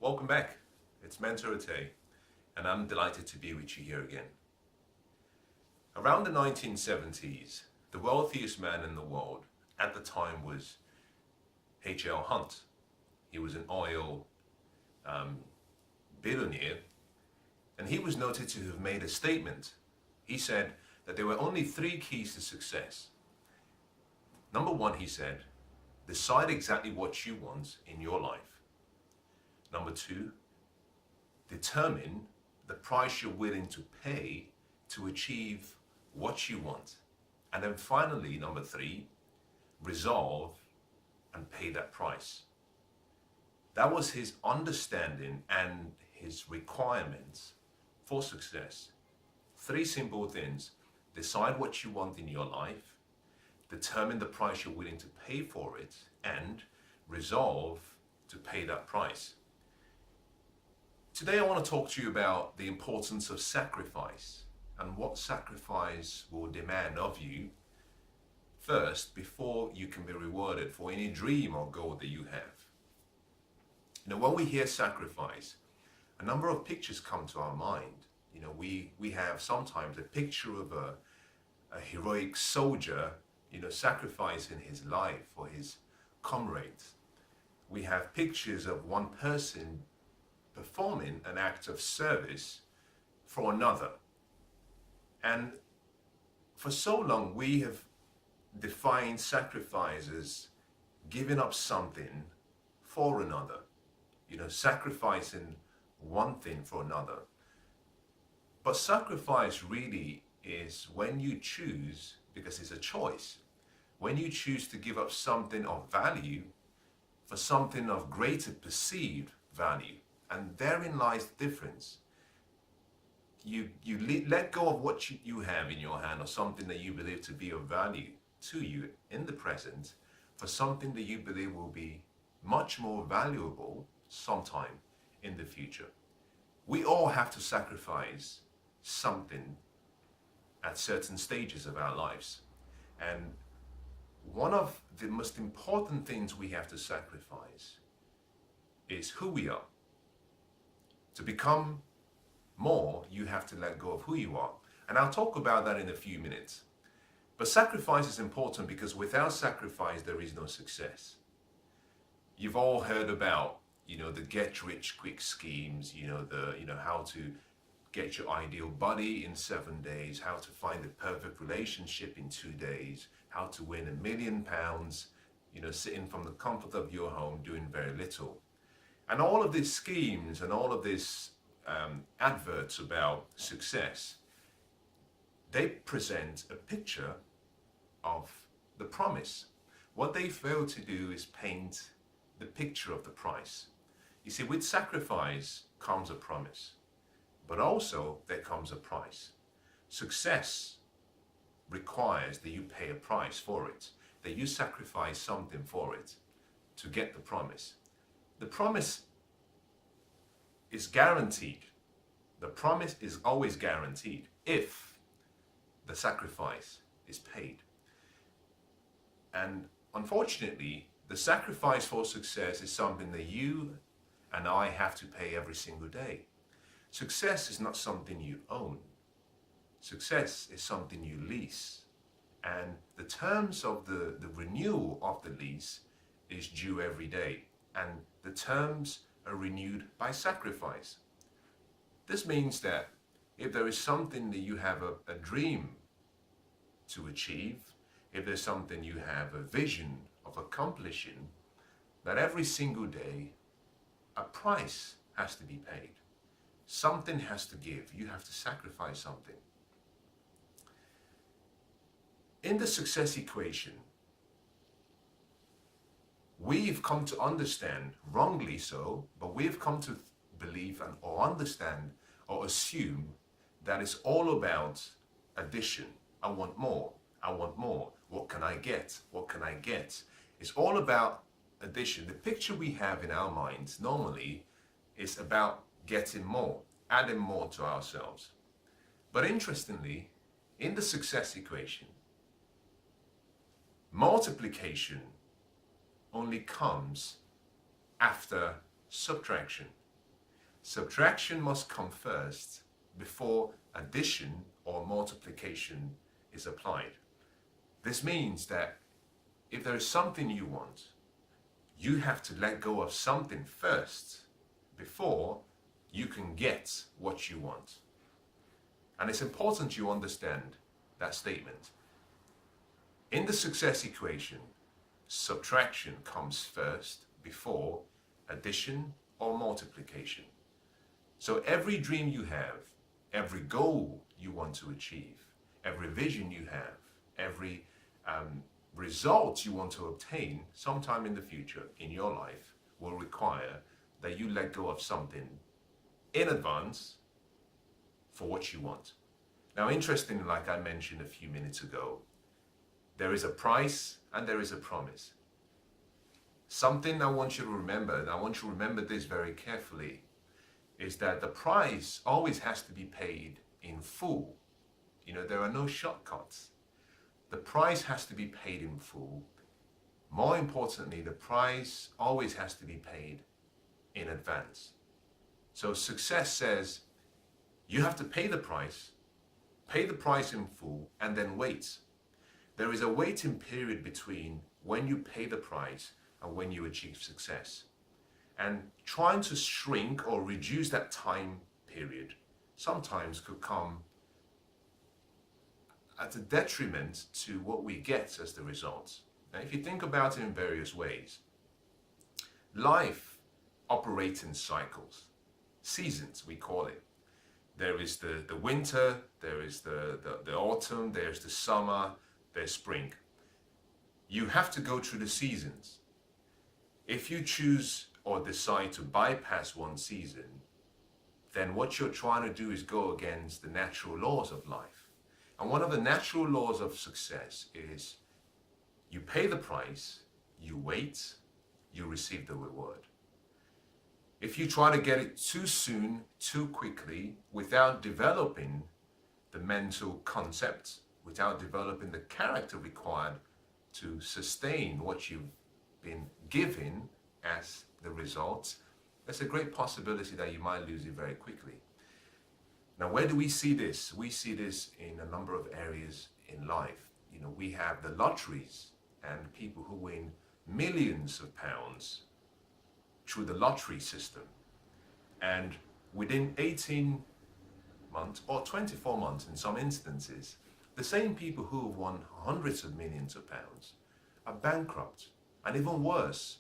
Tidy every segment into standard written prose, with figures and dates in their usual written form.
Welcome back. It's Mensah Oteh, and I'm delighted to be with you here again. Around the 1970s, the wealthiest man in the world at the time was H.L. Hunt. He was an oil billionaire, and he was noted to have made a statement. He said that there were only three keys to success. Number one, he said, decide exactly what you want in your life. Number two, determine the price you're willing to pay to achieve what you want. And then finally, number three, resolve and pay that price. That was his understanding and his requirements for success. Three simple things: decide what you want in your life, determine the price you're willing to pay for it, and resolve to pay that price. Today I want to talk to you about the importance of sacrifice and what sacrifice will demand of you first before you can be rewarded for any dream or goal that you have. You know, when we hear sacrifice, a number of pictures come to our mind. You know, we have sometimes a picture of a heroic soldier, sacrificing his life for his comrades. We have pictures of one person performing an act of service for another. And for so long we have defined sacrifice as giving up something for another, sacrificing one thing for another. But sacrifice really is when you choose, because it's a choice, when you choose to give up something of value for something of greater perceived value. And therein lies the difference. You let go of what you have in your hand, or something that you believe to be of value to you in the present, for something that you believe will be much more valuable sometime in the future. We all have to sacrifice something at certain stages of our lives. And one of the most important things we have to sacrifice is who we are. To become more, you have to let go of who you are. And I'll talk about that in a few minutes. But sacrifice is important because without sacrifice, there is no success. You've all heard about, the get-rich-quick schemes, how to get your ideal body in 7 days, how to find the perfect relationship in 2 days, how to win £1 million, sitting from the comfort of your home doing very little. And all of these schemes and all of these adverts about success, they present a picture of the promise. What they fail to do is paint the picture of the price. You see, with sacrifice comes a promise, but also there comes a price. Success requires that you pay a price for it, that you sacrifice something for it to get the promise. The promise is guaranteed. The promise is always guaranteed if the sacrifice is paid. And unfortunately, the sacrifice for success is something that you and I have to pay every single day. Success is not something you own. Success is something you lease. And the terms of the renewal of the lease is due every day. And the terms are renewed by sacrifice. This means that if there is something that you have a dream to achieve, if there's something you have a vision of accomplishing, that every single day a price has to be paid. Something has to give. You have to sacrifice something. In the success equation, we've come to understand, wrongly so, but we've come to believe or understand or assume that it's all about addition. I want more. I want more. What can I get? What can I get? It's all about addition. The picture we have in our minds normally is about getting more, adding more to ourselves. But interestingly, in the success equation, multiplication only comes after subtraction. Subtraction must come first before addition or multiplication is applied. This means that if there is something you want, you have to let go of something first before you can get what you want. And it's important you understand that statement. In the success equation, subtraction comes first before addition or multiplication. So every dream you have, every goal you want to achieve, every vision you have, every result you want to obtain sometime in the future in your life will require that you let go of something in advance for what you want. Now, interestingly, like I mentioned a few minutes ago, there is a price and there is a promise. Something I want you to remember, and I want you to remember this very carefully, is that the price always has to be paid in full. You know, there are no shortcuts. The price has to be paid in full. More importantly, the price always has to be paid in advance. So success says you have to pay the price in full, and then wait. There is a waiting period between when you pay the price and when you achieve success. And trying to shrink or reduce that time period sometimes could come at a detriment to what we get as the result. Now, if you think about it in various ways, life operates in cycles, seasons we call it. There is the winter, there is the autumn, there's the summer, there's spring. You have to go through the seasons. If you choose or decide to bypass one season, then what you're trying to do is go against the natural laws of life. And one of the natural laws of success is you pay the price, you wait, you receive the reward. If you try to get it too soon, too quickly, without developing the mental concept, without developing the character required to sustain what you've been given as the result, there's a great possibility that you might lose it very quickly. Now, where do we see this? We see this in a number of areas in life. You know, we have the lotteries and people who win millions of pounds through the lottery system. And within 18 months or 24 months in some instances, the same people who have won hundreds of millions of pounds are bankrupt. And even worse,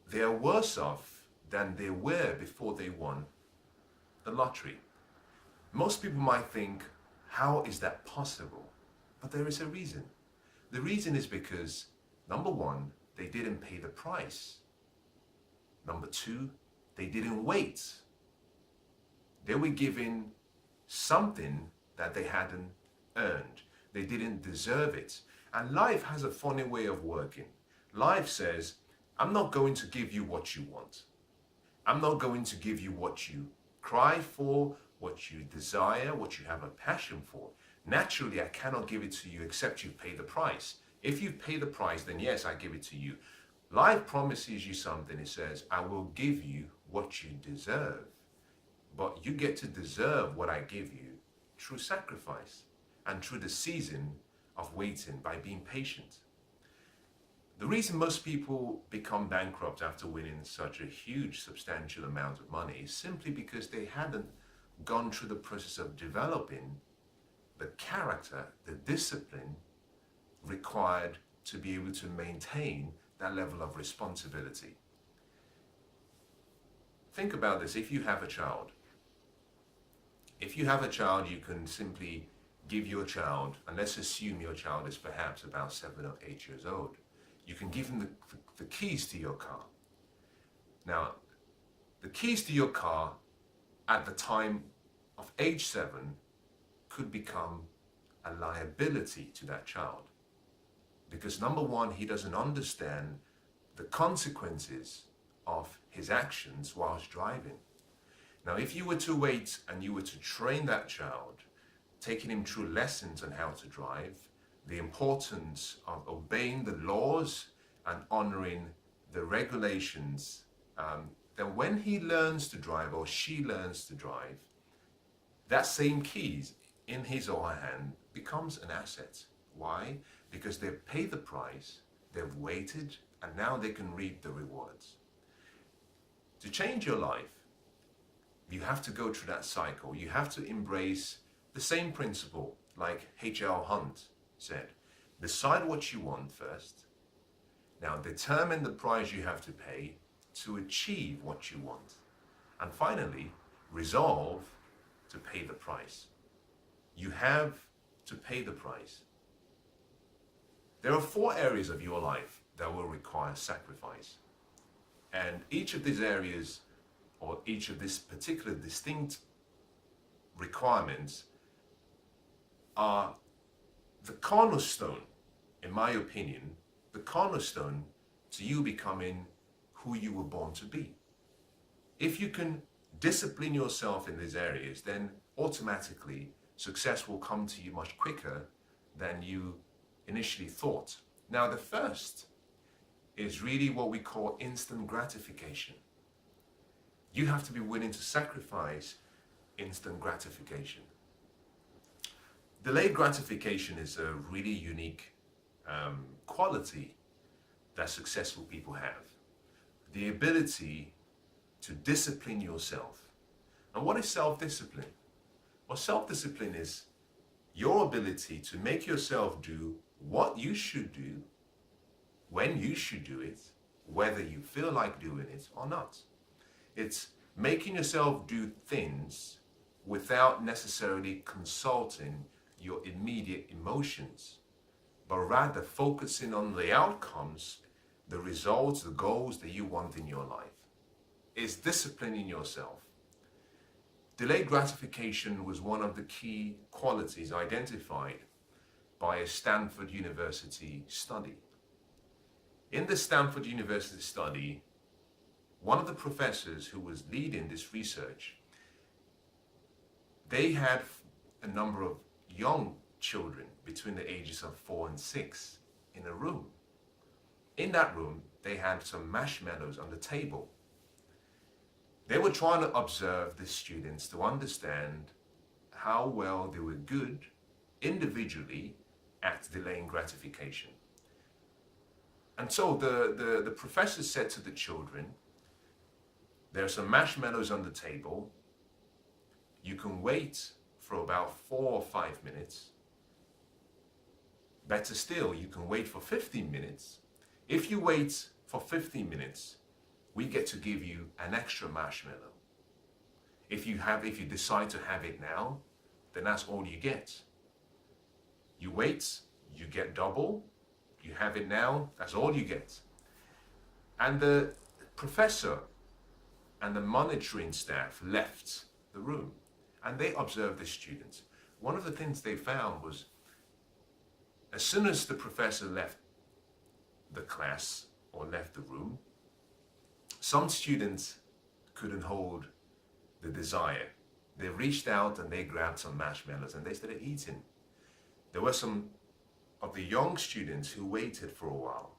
they are worse off than they were before they won the lottery. Most people might think, how is that possible? But there is a reason. The reason is because, number one, they didn't pay the price. Number two, they didn't wait. They were given something that they hadn't earned. They didn't deserve it. And life has a funny way of working. Life says, I'm not going to give you what you want. I'm not going to give you what you cry for, what you desire, what you have a passion for. Naturally, I cannot give it to you except you pay the price. If you pay the price, then yes, I give it to you. Life promises you something. It says, I will give you what you deserve. But you get to deserve what I give you through sacrifice and through the season of waiting by being patient. The reason most people become bankrupt after winning such a huge, substantial amount of money is simply because they hadn't gone through the process of developing the character, the discipline required to be able to maintain that level of responsibility. Think about this. If you have a child, you can simply give your child, and let's assume your child is perhaps about 7 or 8 years old, you can give them the keys to your car. Now, the keys to your car at the time of age 7 could become a liability to that child. Because number one, he doesn't understand the consequences of his actions whilst driving. Now, if you were to wait and you were to train that child, taking him through lessons on how to drive, the importance of obeying the laws and honoring the regulations then when he learns to drive or she learns to drive, that same keys in his or her hand becomes an asset. Why? Because they've paid the price, they've waited, and now they can reap the rewards. To change your life, you have to go through that cycle. You have to embrace the same principle like H.L. Hunt said. Decide what you want first. Now determine the price you have to pay to achieve what you want. And finally, resolve to pay the price. You have to pay the price. There are 4 areas of your life that will require sacrifice. And each of these areas, or each of these particular distinct requirements, are the cornerstone, in my opinion, the cornerstone to you becoming who you were born to be. If you can discipline yourself in these areas, then automatically success will come to you much quicker than you initially thought. Now, the first is really what we call instant gratification. You have to be willing to sacrifice instant gratification. Delayed gratification is a really unique quality that successful people have. The ability to discipline yourself. And what is self-discipline? Well, self-discipline is your ability to make yourself do what you should do, when you should do it, whether you feel like doing it or not. It's making yourself do things without necessarily consulting your immediate emotions, but rather focusing on the outcomes, the results, the goals that you want in your life. It's disciplining yourself. Delayed gratification was one of the key qualities identified by a Stanford University study. In the Stanford University study, one of the professors who was leading this research, they had a number of young children between the ages of 4 and 6 in a room. In that room, they had some marshmallows on the table. They were trying to observe the students to understand how well they were good individually at delaying gratification. And so the professor said to the children, there are some marshmallows on the table. You can wait for about 4 or 5 minutes. Better still, you can wait for 15 minutes. If you wait for 15 minutes, we get to give you an extra marshmallow. If you decide to have it now, then that's all you get. You wait, you get double. You have it now, that's all you get. And the professor and the monitoring staff left the room and they observed the students. One of the things they found was, as soon as the professor left the class or left the room, some students couldn't hold the desire. They reached out and they grabbed some marshmallows and they started eating. There were some of the young students who waited for a while.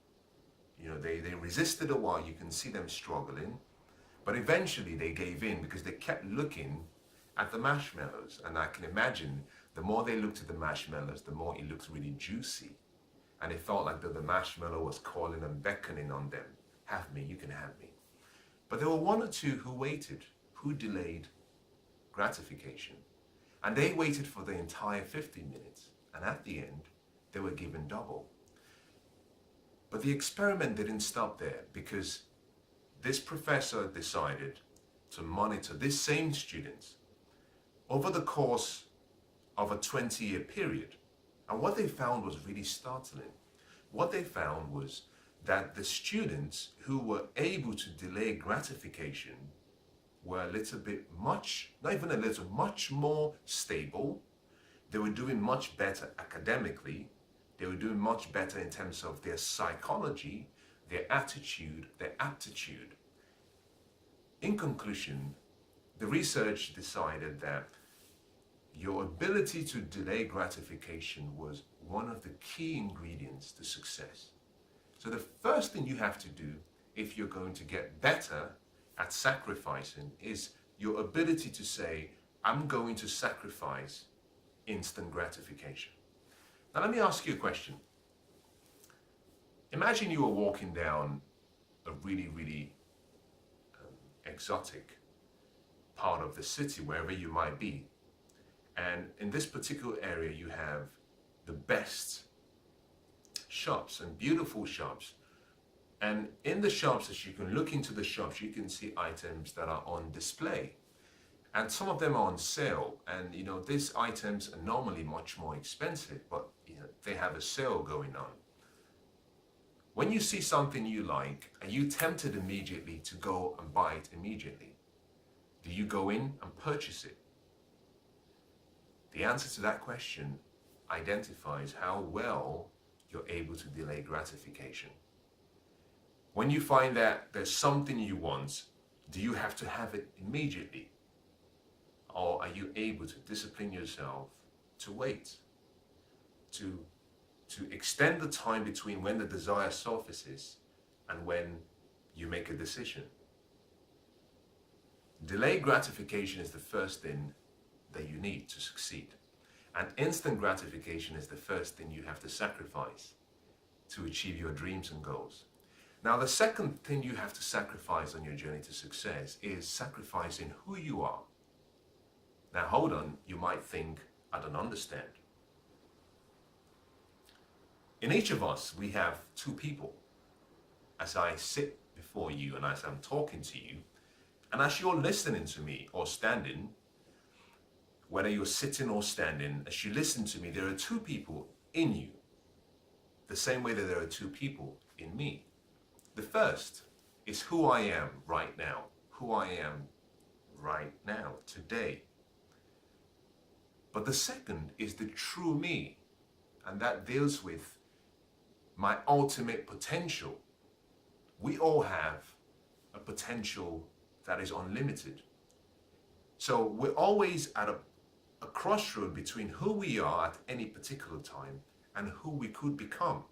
They resisted a while. You can see them struggling, but eventually they gave in because they kept looking at the marshmallows. And I can imagine the more they looked at the marshmallows, the more it looked really juicy. And it felt like the marshmallow was calling and beckoning on them. Have me, you can have me. But there were 1 or 2 who waited, who delayed gratification. And they waited for the entire 50 minutes. And at the end, they were given double. But the experiment didn't stop there, because this professor decided to monitor these same students over the course of a 20-year period. And what they found was really startling. What they found was that the students who were able to delay gratification were a little bit much more stable. They were doing much better academically. They were doing much better in terms of their psychology, their attitude, their aptitude. In conclusion, the research decided that your ability to delay gratification was one of the key ingredients to success. So the first thing you have to do if you're going to get better at sacrificing is your ability to say, I'm going to sacrifice instant gratification. Now, let me ask you a question. Imagine you are walking down a really exotic part of the city, wherever you might be. And in this particular area, you have the best shops and beautiful shops. And in the shops, as you can look into the shops, you can see items that are on display. And some of them are on sale. And these items are normally much more expensive, but they have a sale going on. When you see something you like, are you tempted immediately to go and buy it immediately? Do you go in and purchase it? The answer to that question identifies how well you're able to delay gratification. When you find that there's something you want, do you have to have it immediately? Or are you able to discipline yourself to wait, to extend the time between when the desire surfaces and when you make a decision? Delayed gratification is the first thing that you need to succeed. And instant gratification is the first thing you have to sacrifice to achieve your dreams and goals. Now, the second thing you have to sacrifice on your journey to success is sacrificing who you are. Now, hold on, you might think, I don't understand. In each of us, we have two people. As I sit before you and as I'm talking to you, and as you're listening to me or standing, whether you're sitting or standing, as you listen to me, there are two people in you, the same way that there are two people in me. The first is who I am right now, today. But the second is the true me, and that deals with my ultimate potential. We all have a potential that is unlimited. So we're always at a crossroad between who we are at any particular time and who we could become,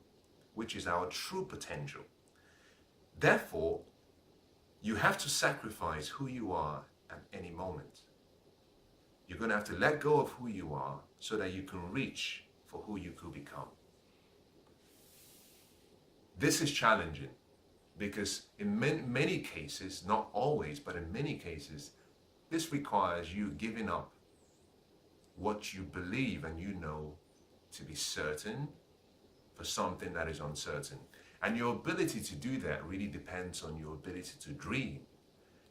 which is our true potential. Therefore, you have to sacrifice who you are at any moment. You're going to have to let go of who you are so that you can reach for who you could become. This is challenging because in many cases, not always, but in many cases, this requires you giving up what you believe and you know to be certain for something that is uncertain. And your ability to do that really depends on your ability to dream,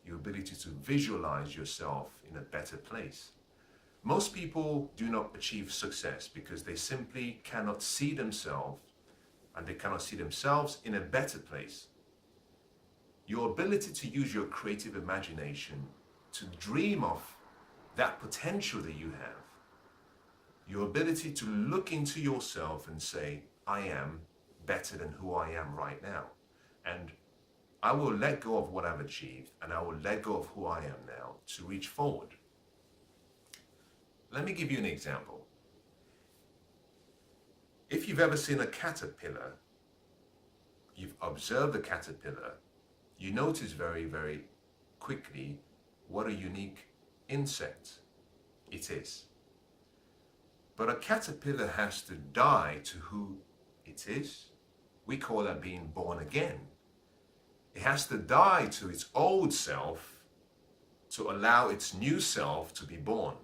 your ability to visualize yourself in a better place. Most people do not achieve success because they simply cannot see themselves, and they cannot see themselves in a better place. Your ability to use your creative imagination to dream of that potential that you have, your ability to look into yourself and say, I am better than who I am right now. And I will let go of what I've achieved and I will let go of who I am now to reach forward. Let me give you an example. If you've ever seen a caterpillar, you've observed a caterpillar, you notice very quickly what a unique insect it is. But a caterpillar has to die to who it is. We call that being born again. It has to die to its old self to allow its new self to be born.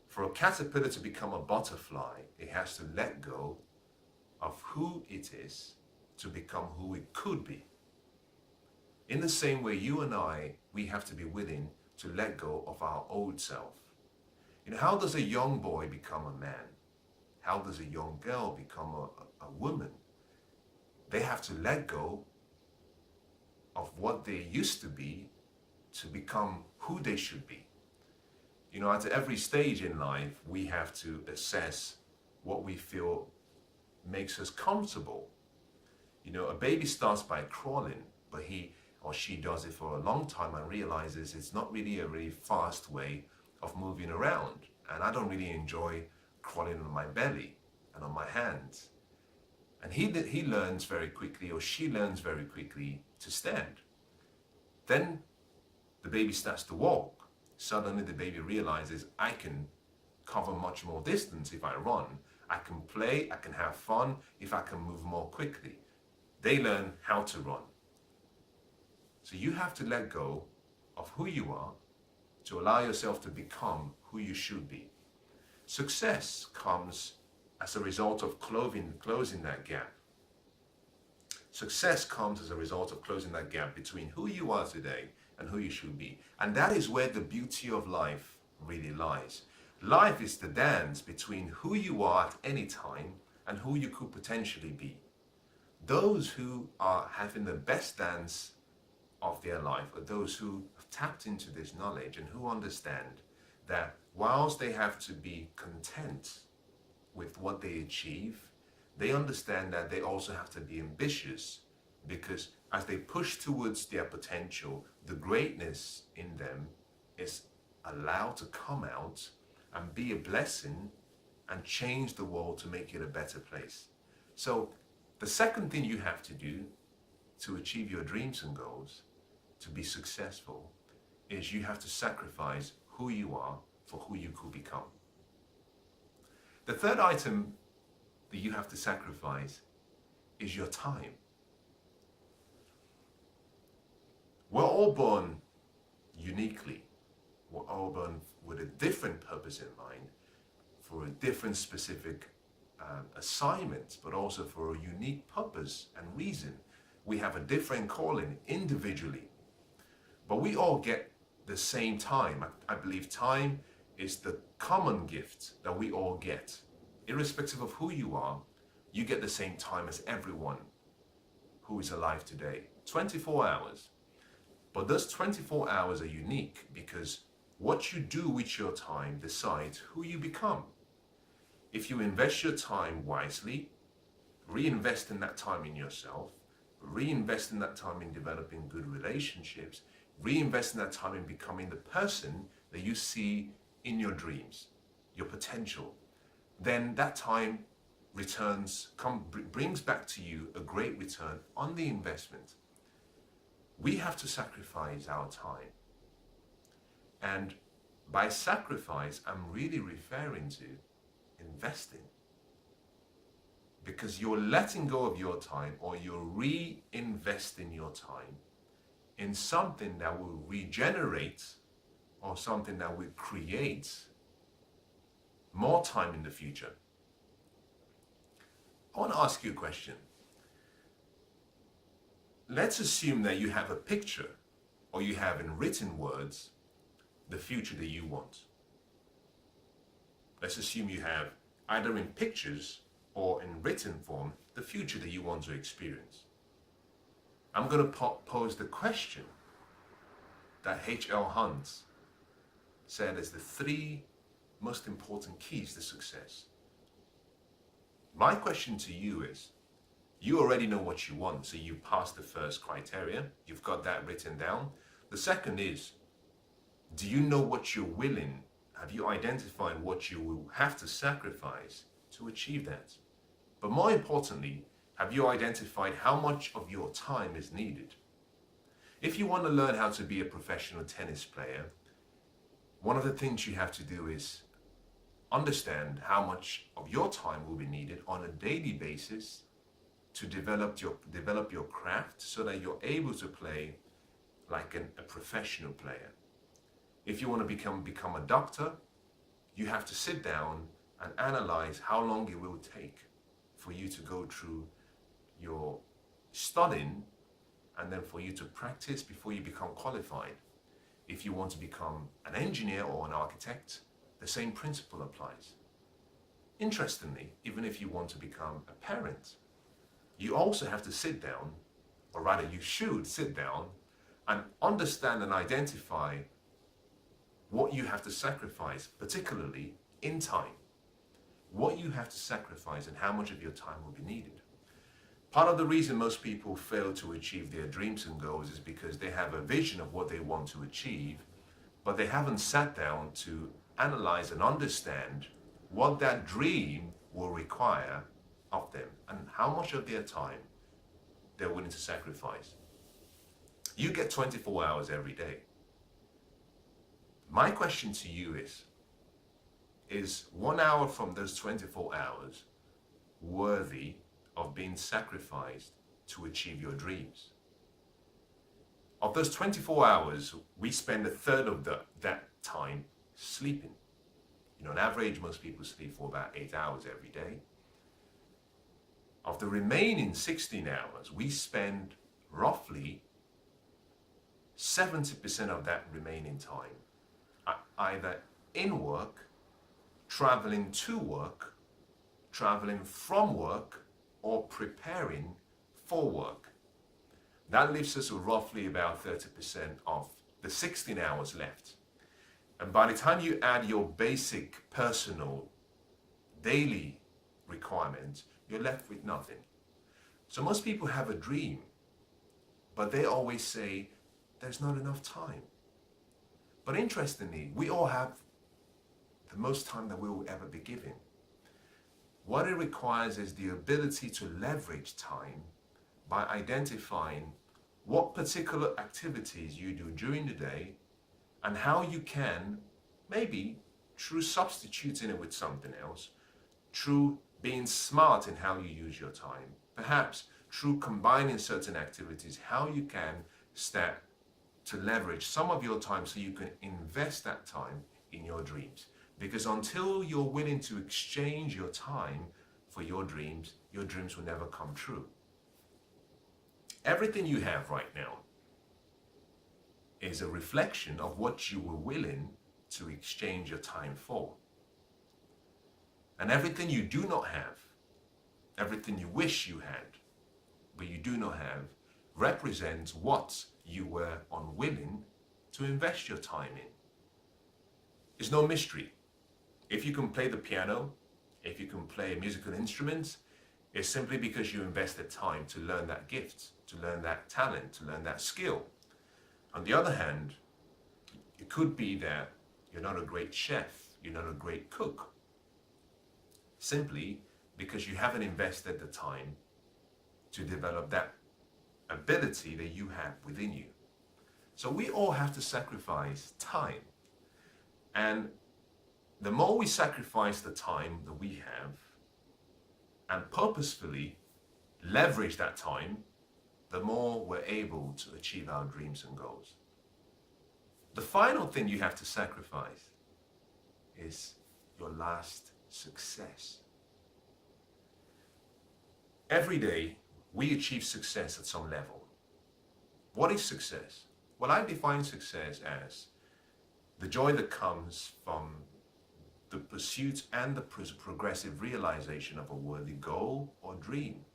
For a caterpillar to become a butterfly, it has to let go of who it is to become who it could be. In the same way, you and I, we have to be willing to let go of our old self. How does a young boy become a man? How does a young girl become a woman? They have to let go of what they used to be to become who they should be. At every stage in life, we have to assess what we feel makes us comfortable. A baby starts by crawling, but he or she does it for a long time and realizes it's not really a very fast way of moving around. And I don't really enjoy crawling on my belly and on my hands. And he learns very quickly, or she learns very quickly, to stand. Then the baby starts to walk. Suddenly the baby realizes, I can cover much more distance if I run. I can play, I can have fun if I can move more quickly. They learn how to run. So you have to let go of who you are to allow yourself to become who you should be. Success comes as a result of closing that gap. Success comes as a result of closing that gap between who you are today and who you should be. And that is where the beauty of life really lies. Life is the dance between who you are at any time and who you could potentially be. Those who are having the best dance of their life are those who have tapped into this knowledge and who understand that whilst they have to be content with what they achieve, they understand that they also have to be ambitious, because as they push towards their potential, the greatness in them is allowed to come out and be a blessing and change the world to make it a better place. So the second thing you have to do to achieve your dreams and goals, to be successful, is you have to sacrifice who you are for who you could become. The third item that you have to sacrifice is your time. We're all born uniquely. We're all born with a different purpose in mind, for a different specific assignment, but also for a unique purpose and reason. We have a different calling individually, but we all get the same time. I believe time is the common gift that we all get. Irrespective of who you are, you get the same time as everyone who is alive today. 24 hours. But those 24 hours are unique because what you do with your time decides who you become. If you invest your time wisely, reinvest in that time in yourself, reinvest in that time in developing good relationships, reinvest in that time in becoming the person that you see in your dreams, your potential, then that time brings back to you a great return on the investment. We have to sacrifice our time. And by sacrifice, I'm really referring to investing. Because you're letting go of your time, or you're reinvesting your time in something that will regenerate, or something that will create more time in the future. I want to ask you a question. Let's assume that you have a picture, or you have in written words the future that you want. Let's assume you have either in pictures or in written form the future that you want to experience. I'm going to pose the question that H.L. Hunt said is the 3 most important keys to success. My question to you is, you already know what you want, so you passed the first criteria. You've got that written down. The second is, do you know what you're willing? Have you identified what you will have to sacrifice to achieve that? But more importantly, have you identified how much of your time is needed? If you want to learn how to be a professional tennis player, one of the things you have to do is understand how much of your time will be needed on a daily basis to develop your craft, so that you're able to play like a professional player. If you want to become a doctor, you have to sit down and analyze how long it will take for you to go through your studying, and then for you to practice before you become qualified. If you want to become an engineer or an architect, the same principle applies. Interestingly, even if you want to become a parent, you also have to sit down, or rather you should sit down and understand and identify what you have to sacrifice, particularly in time. What you have to sacrifice and how much of your time will be needed. Part of the reason most people fail to achieve their dreams and goals is because they have a vision of what they want to achieve, but they haven't sat down to analyze and understand what that dream will require of them and how much of their time they're willing to sacrifice. You get 24 hours every day. My question to you is 1 hour from those 24 hours worthy of being sacrificed to achieve your dreams? Of those 24 hours, we spend a third of that time sleeping. On average, most people sleep for about 8 hours every day. Of the remaining 16 hours, we spend roughly 70% of that remaining time either in work, traveling to work, traveling from work, or preparing for work. That leaves us with roughly about 30% of the 16 hours left. And by the time you add your basic personal daily requirements, you're left with nothing. So most people have a dream, but they always say there's not enough time. But interestingly, we all have the most time that we will ever be given. What it requires is the ability to leverage time by identifying what particular activities you do during the day and how you can, maybe through substituting it with something else, through being smart in how you use your time, perhaps through combining certain activities, how you can start to leverage some of your time so you can invest that time in your dreams. Because until you're willing to exchange your time for your dreams will never come true. Everything you have right now is a reflection of what you were willing to exchange your time for. And everything you do not have, everything you wish you had, but you do not have, represents what you were unwilling to invest your time in. It's no mystery. If you can play the piano, if you can play a musical instrument, it's simply because you invested time to learn that gift, to learn that talent, to learn that skill. On the other hand, it could be that you're not a great chef, you're not a great cook, simply because you haven't invested the time to develop that ability that you have within you. So we all have to sacrifice time. And the more we sacrifice the time that we have and purposefully leverage that time, the more we're able to achieve our dreams and goals. The final thing you have to sacrifice is your last success. Every day, we achieve success at some level. What is success? Well, I define success as the joy that comes from the pursuit and the progressive realization of a worthy goal or dream.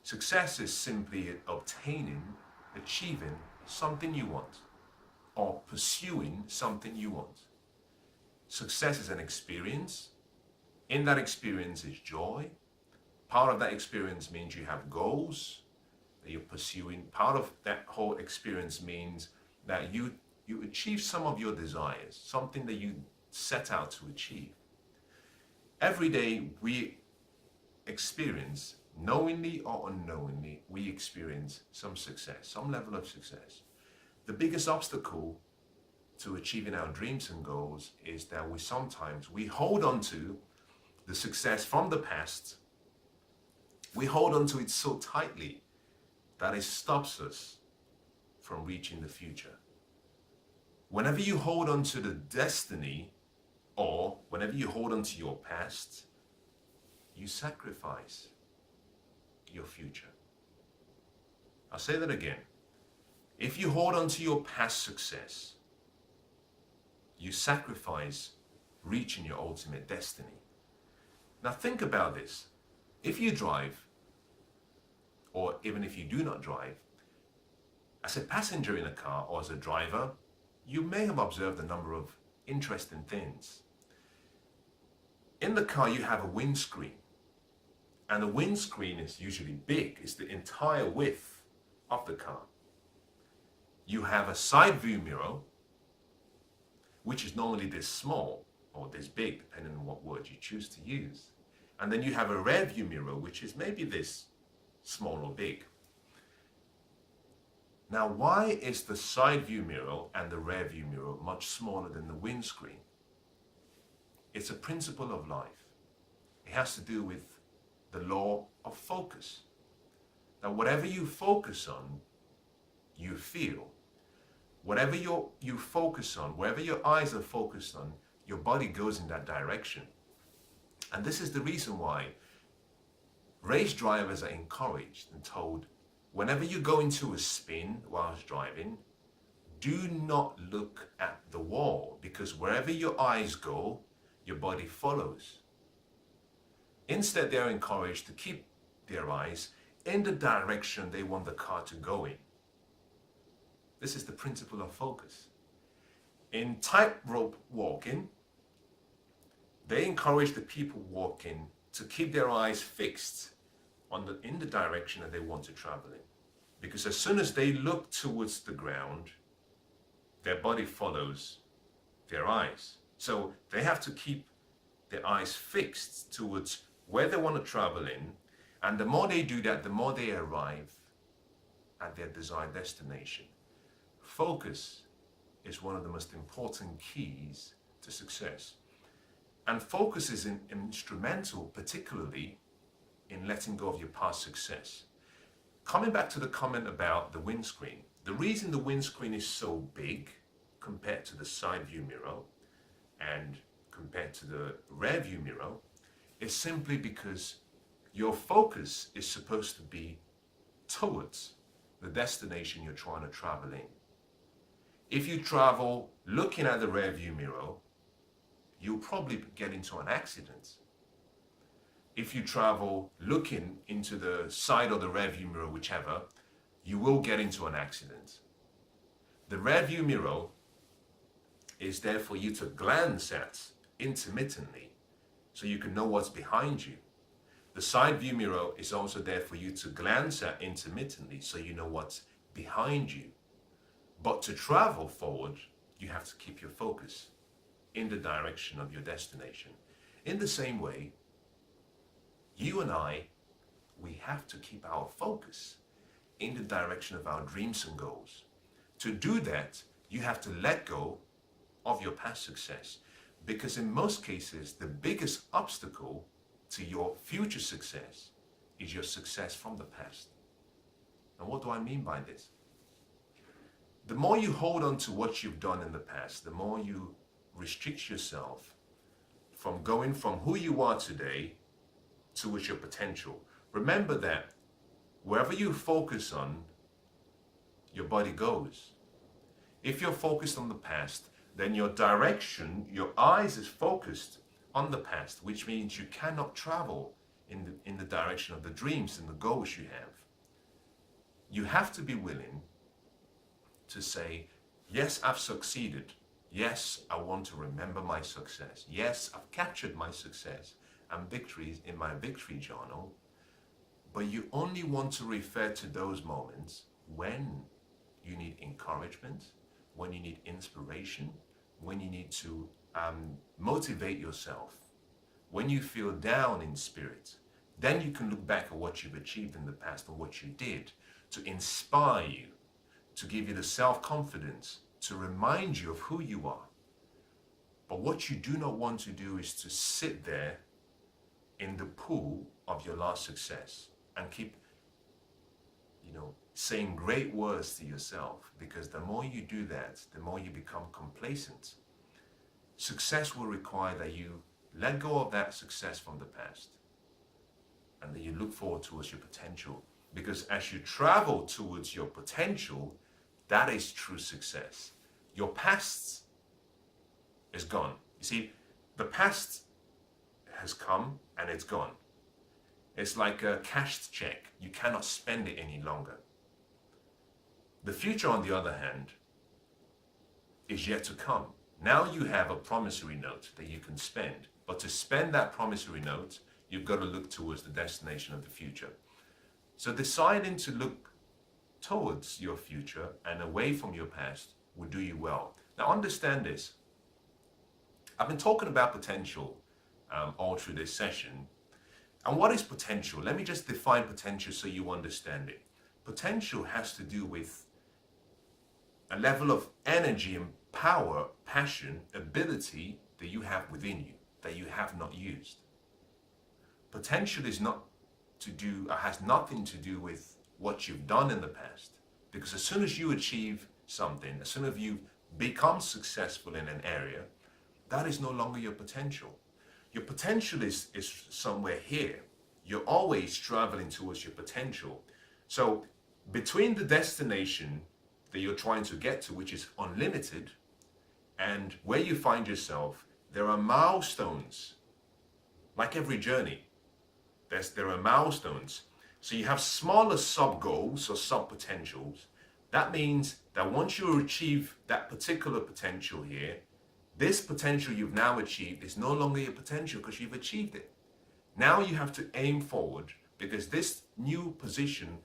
Success is simply obtaining, achieving something you want, or pursuing something you want. Success is an experience. In that experience is joy. Part of that experience means you have goals that you're pursuing. Part of that whole experience means that you achieve some of your desires, something that you set out to achieve. Every day we experience, knowingly or unknowingly, we experience some success, some level of success. The biggest obstacle to achieving our dreams and goals is that we hold on to the success from the past. We hold on to it so tightly that it stops us from reaching the future. Whenever you hold on to the destiny, or whenever you hold on to your past, you sacrifice your future. I'll say that again. If you hold on to your past success, you sacrifice reaching your ultimate destiny. Now think about this. If you drive, or even if you do not drive, as a passenger in a car or as a driver, you may have observed a number of interesting things. In the car, you have a windscreen, and the windscreen is usually big. It's the entire width of the car. You have a side view mirror, which is normally this small or this big, depending on what word you choose to use. And then you have a rear view mirror, which is maybe this small or big. Now, why is the side view mirror and the rear view mirror much smaller than the windscreen? It's a principle of life. It has to do with the law of focus. Now, whatever you focus on, you feel. Whatever you focus on, wherever your eyes are focused on, your body goes in that direction. And this is the reason why race drivers are encouraged and told, whenever you go into a spin whilst driving, do not look at the wall, because wherever your eyes go, your body follows. Instead, they're encouraged to keep their eyes in the direction they want the car to go in. This is the principle of focus. In tightrope walking, they encourage the people walking to keep their eyes fixed in the direction that they want to travel in. Because as soon as they look towards the ground, their body follows their eyes. So they have to keep their eyes fixed towards where they want to travel in. And the more they do that, the more they arrive at their desired destination. Focus is one of the most important keys to success. And focus is instrumental, particularly in letting go of your past success. Coming back to the comment about the windscreen, the reason the windscreen is so big compared to the side view mirror and compared to the rear view mirror is simply because your focus is supposed to be towards the destination you're trying to travel in. If you travel looking at the rear view mirror, you'll probably get into an accident. If you travel looking into the side or the rear view mirror, whichever, you will get into an accident. The rear view mirror is there for you to glance at intermittently so you can know what's behind you. The side view mirror is also there for you to glance at intermittently so you know what's behind you. But to travel forward, you have to keep your focus in the direction of your destination. In the same way, you and I, we have to keep our focus in the direction of our dreams and goals. To do that, you have to let go of your past success, because in most cases, the biggest obstacle to your future success is your success from the past. And what do I mean by this? The more you hold on to what you've done in the past, the more you restrict yourself from going from who you are today towards your potential. Remember that wherever you focus on, your body goes. If you're focused on the past, then your direction, your eyes is focused on the past, which means you cannot travel in the direction of the dreams and the goals you have. You have to be willing to say, yes, I've succeeded. Yes, I want to remember my success. Yes, I've captured my success and victories in my victory journal. But you only want to refer to those moments when you need encouragement, when you need inspiration, when you need to motivate yourself, when you feel down in spirit. Then you can look back at what you've achieved in the past and what you did to inspire you, to give you the self-confidence, to remind you of who you are. But what you do not want to do is to sit there in the pool of your last success and keep, saying great words to yourself, because the more you do that, the more you become complacent. Success will require that you let go of that success from the past and that you look forward towards your potential. Because as you travel towards your potential, that is true success. Your past is gone. You see, the past has come and it's gone. It's like a cashed check. You cannot spend it any longer. The future, on the other hand, is yet to come. Now you have a promissory note that you can spend. But to spend that promissory note, you've got to look towards the destination of the future. So deciding to look towards your future and away from your past will do you well. Now understand this. I've been talking about potential all through this session. And what is potential? Let me just define potential so you understand it. Potential has to do with a level of energy and power, passion, ability that you have within you that you have not used. Potential is not to do, has nothing to do with what you've done in the past. Because as soon as you achieve something, as soon as you become successful in an area, that is no longer your potential. Your potential is somewhere here. You're always traveling towards your potential. So between the destination that you're trying to get to, which is unlimited, and where you find yourself, there are milestones. Like every journey, there are milestones. So you have smaller sub-goals or sub-potentials. That means that once you achieve that particular potential here, this potential you've now achieved is no longer your potential because you've achieved it. Now you have to aim forward because this new position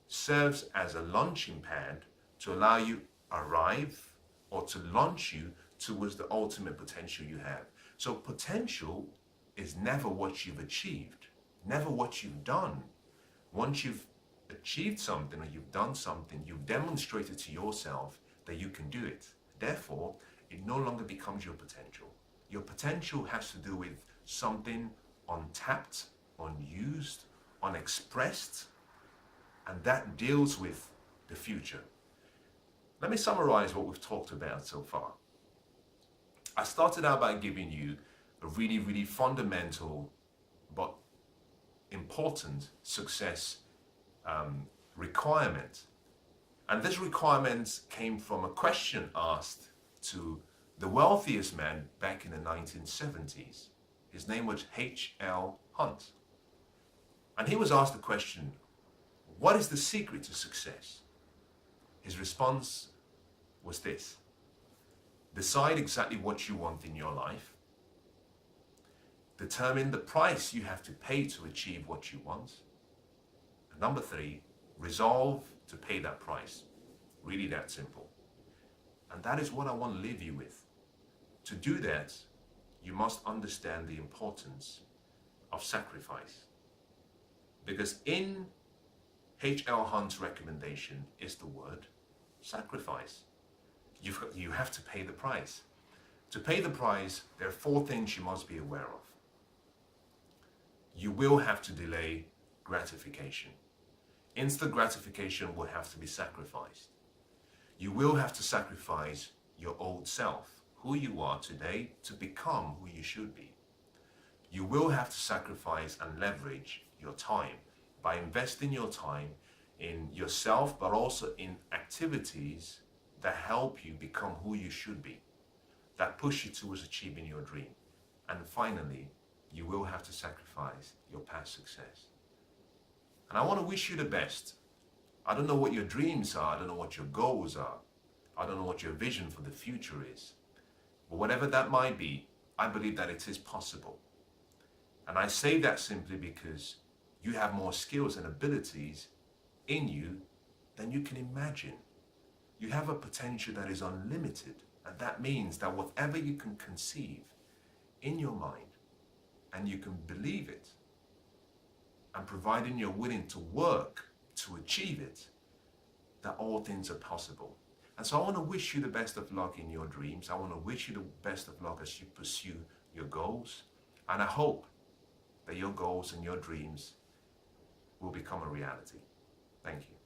serves as a launching pad to allow you arrive or to launch you towards the ultimate potential you have. So potential is never what you've achieved, never what you've done. Once you've achieved something or you've done something, you've demonstrated to yourself that you can do it. Therefore, it no longer becomes your potential. Your potential has to do with something untapped, unused, unexpressed, and that deals with the future. Let me summarize what we've talked about so far. I started out by giving you a really, really fundamental but important success requirement. And this requirement came from a question asked to the wealthiest man back in the 1970s. His name was H.L. Hunt. And he was asked the question, what is the secret to success? His response was this: decide exactly what you want in your life. Determine the price you have to pay to achieve what you want. And number 3, resolve to pay that price. Really that simple. And that is what I want to leave you with. To do that, you must understand the importance of sacrifice. Because in H.L. Hunt's recommendation is the word sacrifice. You have to pay the price. To pay the price, there are 4 things you must be aware of. You will have to delay gratification. Instant gratification will have to be sacrificed. You will have to sacrifice your old self, who you are today, to become who you should be. You will have to sacrifice and leverage your time by investing your time in yourself, but also in activities that help you become who you should be, that push you towards achieving your dream. And finally, you will have to sacrifice your past success. And I want to wish you the best. I don't know what your dreams are. I don't know what your goals are. I don't know what your vision for the future is. But whatever that might be, I believe that it is possible. And I say that simply because you have more skills and abilities in you than you can imagine. You have a potential that is unlimited. And that means that whatever you can conceive in your mind, and you can believe it, and providing you're willing to work to achieve it, that all things are possible. And so I want to wish you the best of luck in your dreams. I want to wish you the best of luck as you pursue your goals. And I hope that your goals and your dreams will become a reality. Thank you.